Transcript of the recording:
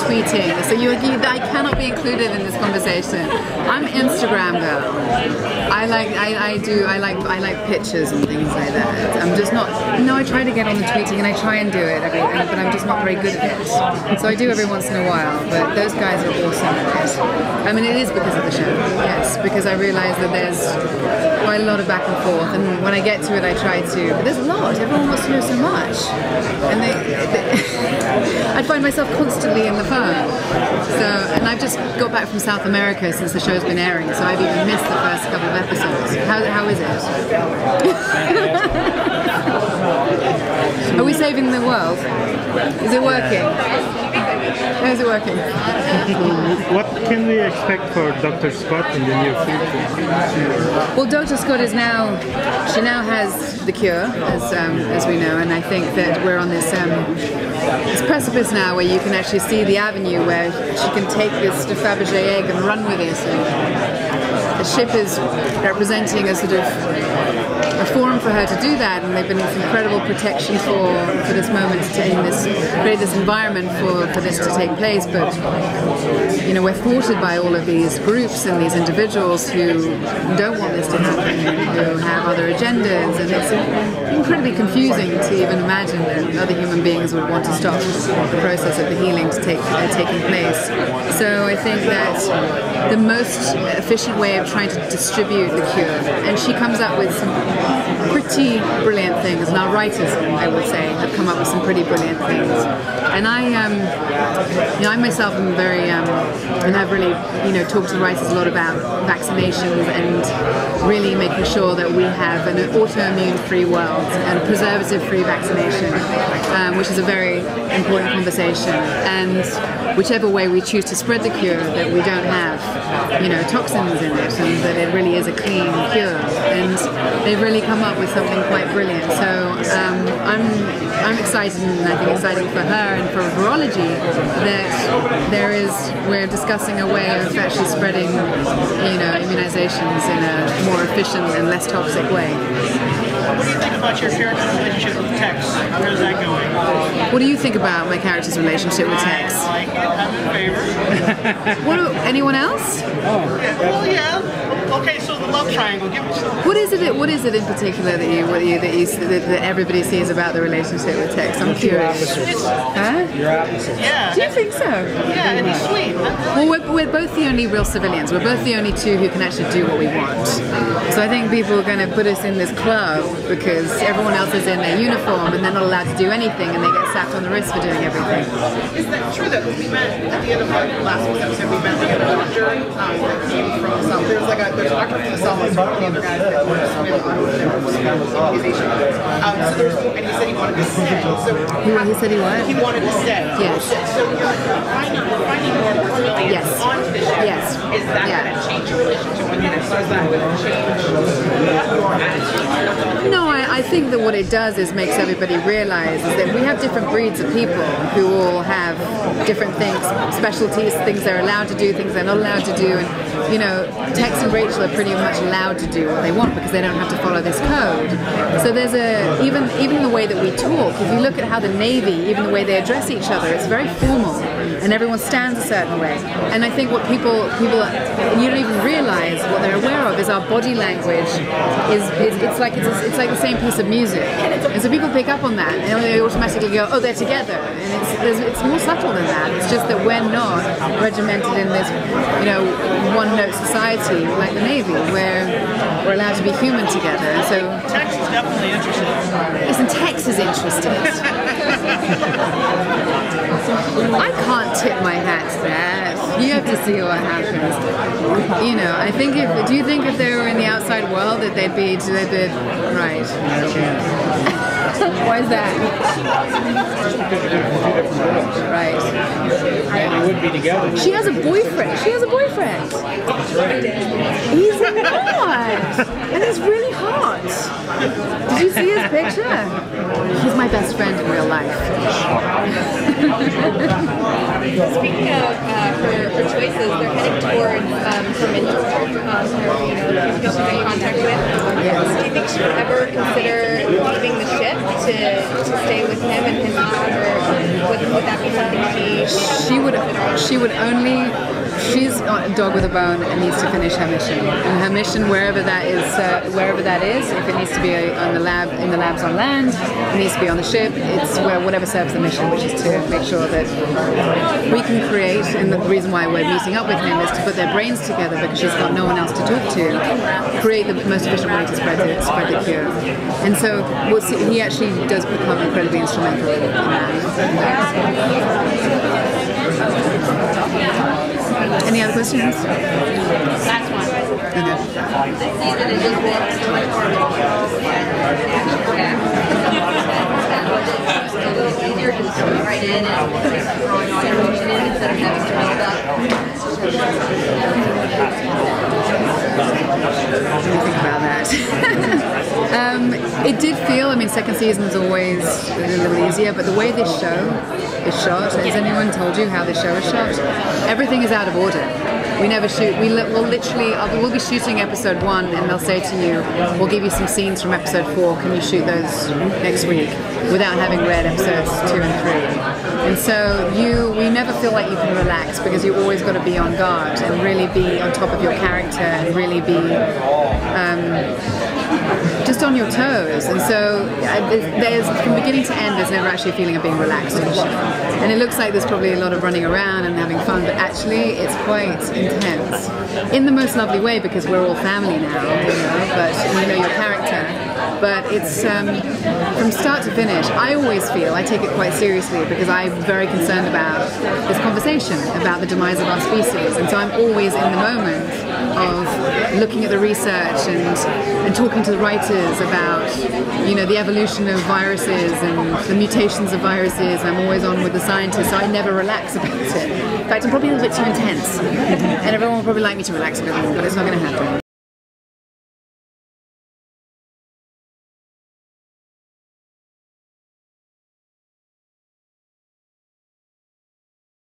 tweeting. So I cannot be included in this conversation. I'm Instagram girl. I like pictures and things like that. I'm just not. No, I try to get on the tweeting and I try and do it, but I'm just not very good at it. So I do every once in a while. But those guys are awesome at it. I mean, it is because of the show. Yes, because I realise that there's quite a lot of back and forth, and when I get to it, I try to. But there's a lot. Everyone wants to know so much, and I find myself constantly in the phone. So, and I've just got back from South America since the show's been airing, so I've even missed the first couple of episodes. How is it? Are we saving the world? Is it working? How is it working? What can we expect for Dr. Scott in the near future? Well, Dr. Scott is she now has the cure, as we know, and I think that we're on this precipice now where you can actually see the avenue where she can take this Fabergé egg and run with it. And the ship is representing a sort of a forum for her to do that, and they've been this incredible protection for this moment to create this environment for this to take place. But you know, we're thwarted by all of these groups and these individuals who don't want this to happen, who have other agendas, and it's incredibly confusing to even imagine that other human beings would want to stop the process of the healing taking place. So I think that the most efficient way of trying to distribute the cure, and she comes up with some pretty brilliant things, and our writers, I would say, have come up with some pretty brilliant things. And I myself am very, and I've really, talked to the writers a lot about vaccinations and really making sure that we have an autoimmune-free world and preservative-free vaccination, which is a very important conversation. And whichever way we choose to spread the cure, that we don't have, toxins in it, and that it really is a clean cure. And they've really come up with something quite brilliant. So I'm excited, and I think exciting for her and for virology that we're discussing a way of actually spreading, immunizations in a more efficient and less toxic way. What do you think about your character's relationship with Tex? Where's that going? What do you think about my character's relationship with Tex? I like it. I'm in favor. Anyone else? Well, yeah. Okay, so the love triangle. Give me some. What is it in particular that everybody sees about the relationship with Tex? I'm curious. Huh? You're opposite. Yeah. Do you think so? Yeah, and he's sweet. Well, we're both the only real civilians. We're both the only two who can actually do what we want. So I think people are going to put us in this club because everyone else is in their uniform and they're not allowed to do anything, and they get slapped on the wrist for doing everything. Is that true that we met at the end of last week's episode? We met the doctor that came from the South. There's a doctor from the South and the other guys that were just maybe on the organization. And he said he wanted to stay. So he said he what? He wanted to stay. Yes. So you're finding more permanently onto the ship. Yes. Is that going to change your relationship with him? So is that going to change your attitude? No, I think that what it does is makes everybody realize is that we have different breeds of people who all have different things, specialties, things they're allowed to do, things they're not allowed to do, and Tex and Rachel are pretty much allowed to do what they want because they don't have to follow this code. So there's even the way that we talk, if you look at how the Navy, even the way they address each other, it's very formal, and everyone stands a certain way. And I think what people you don't even realize what they're aware of is our body language it's like the same piece of music, and so people pick up on that and they automatically go, oh, they're together, and it's more subtle than that. It's just that we're not regimented in this one-note society like the Navy, where we're allowed to be human together. So Tex is definitely interested. Listen, Tex is interested. I can't tip my hat to that. You have to see what happens. I think do you think if they were in the outside world that they'd be right? Why is that? Right. They would be together. She has a boyfriend. He's not. And he's really hot. Did you see his picture? He's my best friend in real life. Speaking of her choices, they're heading towards her mentor, who she's in contact with. Yes. Do you think she would ever consider leaving the ship to stay with him and his mom, or would that be something she she would only. She's a dog with a bone and needs to finish her mission. And her mission, wherever that is, if it needs to be on the lab, in the labs on land, it needs to be on the ship. It's where whatever serves the mission, which is to make sure that we can create. And the reason why we're meeting up with him is to put their brains together because she's got no one else to talk to. Create the most efficient way to spread the cure. And so we'll see, he actually does become incredibly instrumental in that. Any other questions? Last one. Okay. This season has just been so much more emotional and it's a little easier to just go right in and throwing all your emotion in instead of having to build up. Think about that. It did feel, I mean, second season is always a little easier, but the way this show is shot, has anyone told you how this show is shot? Everything is out of order. We never shoot, we'll be shooting episode 1 and they'll say to you, we'll give you some scenes from episode 4, can you shoot those next week? Without having read episodes 2 and 3. And so we never feel like you can relax because you've always got to be on guard and really be on top of your character and really be just on your toes. And so from beginning to end, there's never actually a feeling of being relaxed on the show. And it looks like there's probably a lot of running around and having fun, but actually it's quite intense. In the most lovely way because we're all family now, but you know your character. But it's from start to finish, I always feel, I take it quite seriously because I'm very concerned about this conversation about the demise of our species. And so I'm always in the moment of looking at the research and talking to the writers about, you know, the evolution of viruses and the mutations of viruses. I'm always on with the scientists, so I never relax about it. In fact, I'm probably a little bit too intense. And everyone will probably like me to relax a bit more, but it's not going to happen.